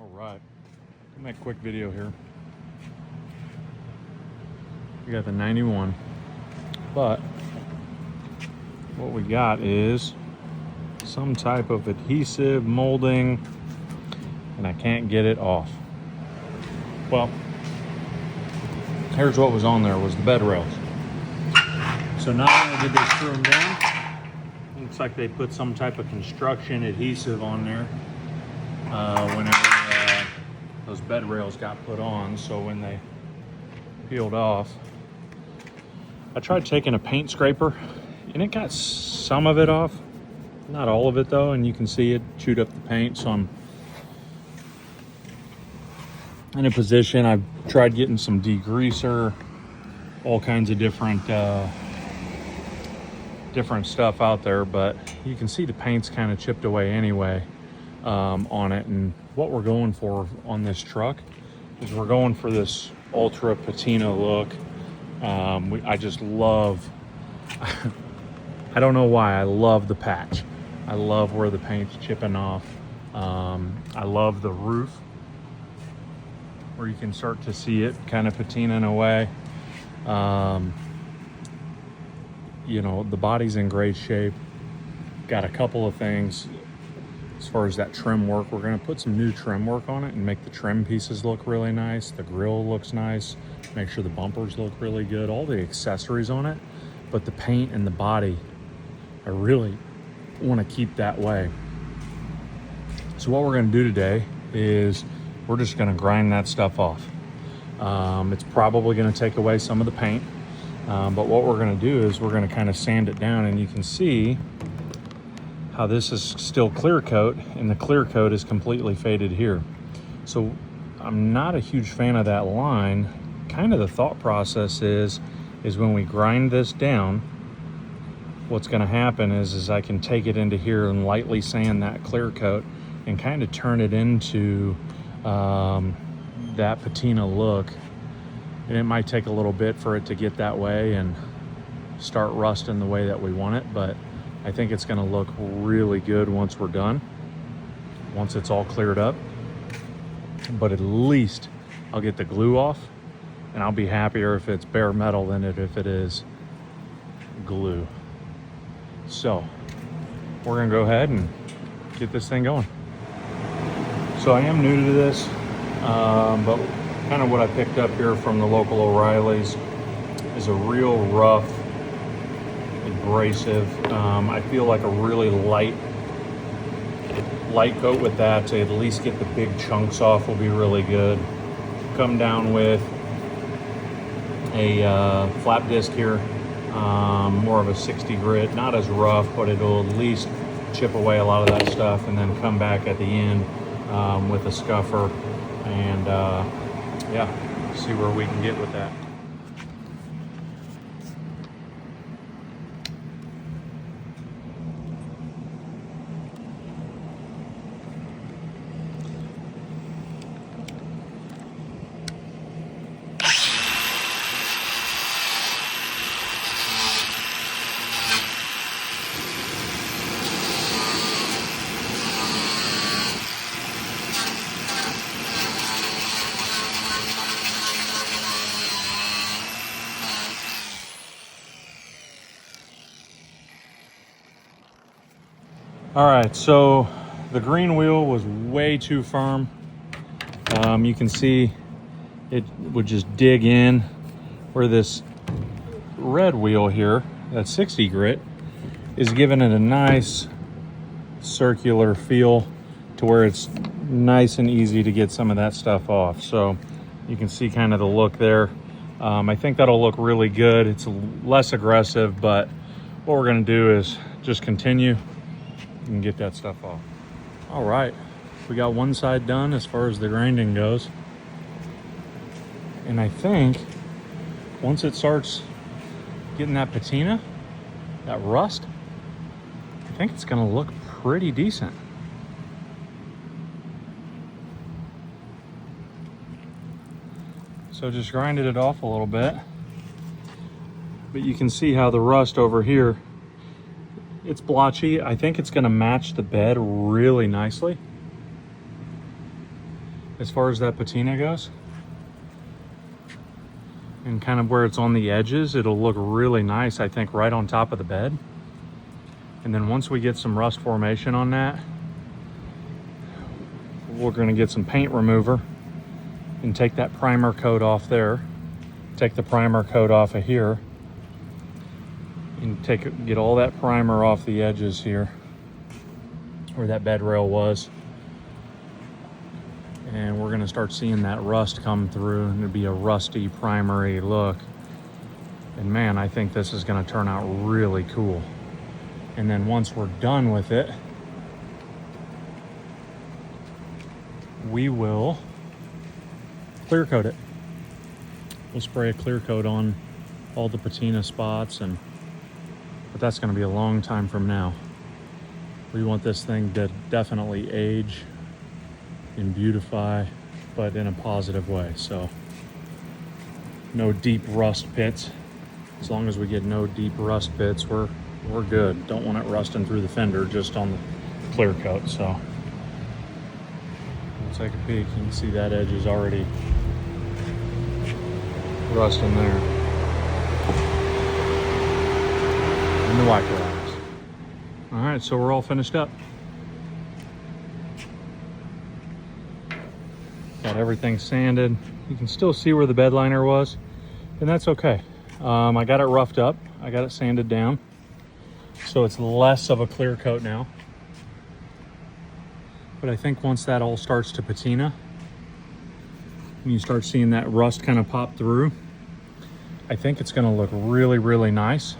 All right, I'll make a quick video here. We got the 91, but what we got is some type of adhesive molding, and I can't get it off. Well, here's what was on there, was the bed rails. So not only did they screw them down, looks like they put some type of construction adhesive on there whenever those bed rails got put on, so when they peeled off. I tried taking a paint scraper and it got some of it off, not all of it though, and you can see it chewed up the paint. So I'm in a position, I've tried getting some degreaser, all kinds of different stuff out there, but you can see the paint's kind of chipped away anyway on it. And what we're going for on this truck is we're going for this ultra patina look. I just love, I don't know why, I love the patch. I love where the paint's chipping off. I love the roof where you can start to see it kind of patinaing away. You know, the body's in great shape. Got a couple of things as far as that trim work. We're gonna put some new trim work on it and make the trim pieces look really nice. The grill looks nice. Make sure the bumpers look really good. All the accessories on it, but the paint and the body, I really wanna keep that way. So what we're gonna do today is we're just gonna grind that stuff off. It's probably gonna take away some of the paint, but what we're gonna do is we're gonna kind of sand it down, and you can see how this is still clear coat and the clear coat is completely faded here. So I'm not a huge fan of that line. Kind of the thought process is when we grind this down, what's gonna happen is I can take it into here and lightly sand that clear coat and kind of turn it into that patina look. And it might take a little bit for it to get that way and start rusting the way that we want it, but I think it's gonna look really good once we're done, once it's all cleared up. But at least I'll get the glue off, and I'll be happier if it's bare metal than if it is glue. So we're gonna go ahead and get this thing going. So I am new to this, but kind of what I picked up here from the local O'Reilly's is a real rough abrasive. I feel like a really light coat with that to at least get the big chunks off will be really good. Come down with a flap disc here, more of a 60 grit, not as rough, but it'll at least chip away a lot of that stuff, and then come back at the end with a scuffer and yeah, see where we can get with that. All right, so the green wheel was way too firm. You can see it would just dig in, where this red wheel here, that 60 grit, is giving it a nice circular feel to where it's nice and easy to get some of that stuff off. So you can see kind of the look there. I think that'll look really good. It's less aggressive, but what we're gonna do is just continue and get that stuff off. All right, we got one side done as far as the grinding goes. And I think once it starts getting that patina, that rust, I think it's gonna look pretty decent. So just grinded it off a little bit, but you can see how the rust over here, it's blotchy. I think it's gonna match the bed really nicely. as far as that patina goes. And kind of where it's on the edges, it'll look really nice, I think, right on top of the bed. And then once we get some rust formation on that, we're gonna get some paint remover and take that primer coat off there, take the primer coat off of here, and get all that primer off the edges here where that bed rail was. And we're gonna start seeing that rust come through, and it'll be a rusty primery look. And man, I think this is gonna turn out really cool. And then once we're done with it, we will clear coat it. We'll spray a clear coat on all the patina spots, but that's gonna be a long time from now. We want this thing to definitely age and beautify, but in a positive way. So no deep rust pits. As long as we get no deep rust pits, we're good. Don't want it rusting through the fender just on the clear coat. So we'll take a peek. You can see that edge is already rusting there. And the wiper lines. All right, so we're all finished up. Got everything sanded. You can still see where the bed liner was, and that's okay. I got it roughed up. I got it sanded down, so it's less of a clear coat now. But I think once that all starts to patina, and you start seeing that rust kind of pop through, I think it's gonna look really, really nice.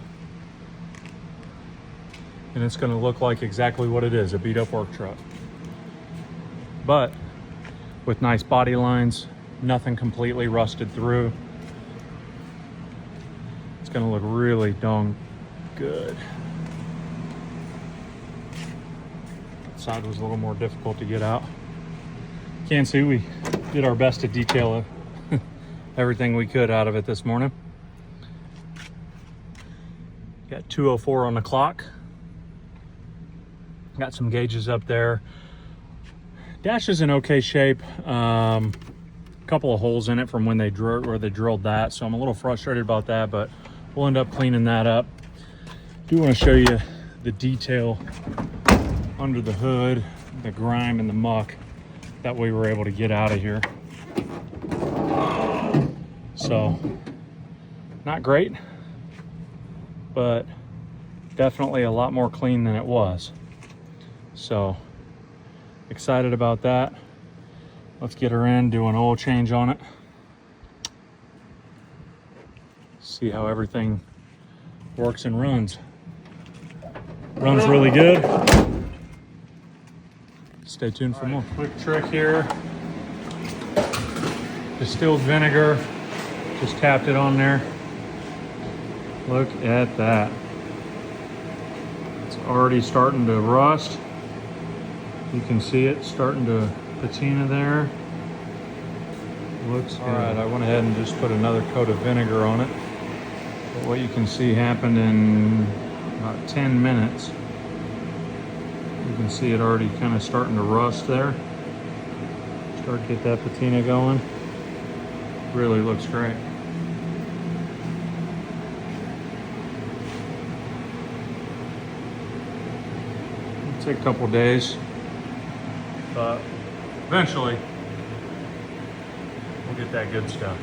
And it's gonna look like exactly what it is, a beat up work truck. But with nice body lines, nothing completely rusted through. It's gonna look really dang good. That side was a little more difficult to get out. Can't see, we did our best to detail everything we could out of it this morning. Got 2:04 on the clock. Got some gauges up there. Dash is in okay shape. Couple of holes in it from when they drilled that, so I'm a little frustrated about that, but we'll end up cleaning that up. Do want to show you the detail under the hood, the grime and the muck that we were able to get out of here. So not great, but definitely a lot more clean than it was. So excited about that. Let's get her in, do an oil change on it. See how everything works and runs. Runs really good. Stay tuned for more. Quick trick here. Distilled vinegar. Just tapped it on there. Look at that. It's already starting to rust. You can see it starting to patina there. Looks good. All right, I went ahead and just put another coat of vinegar on it. But what you can see happened in about 10 minutes. You can see it already kind of starting to rust there. Start to get that patina going. Really looks great. It'll take a couple days, but eventually we'll get that good stuff.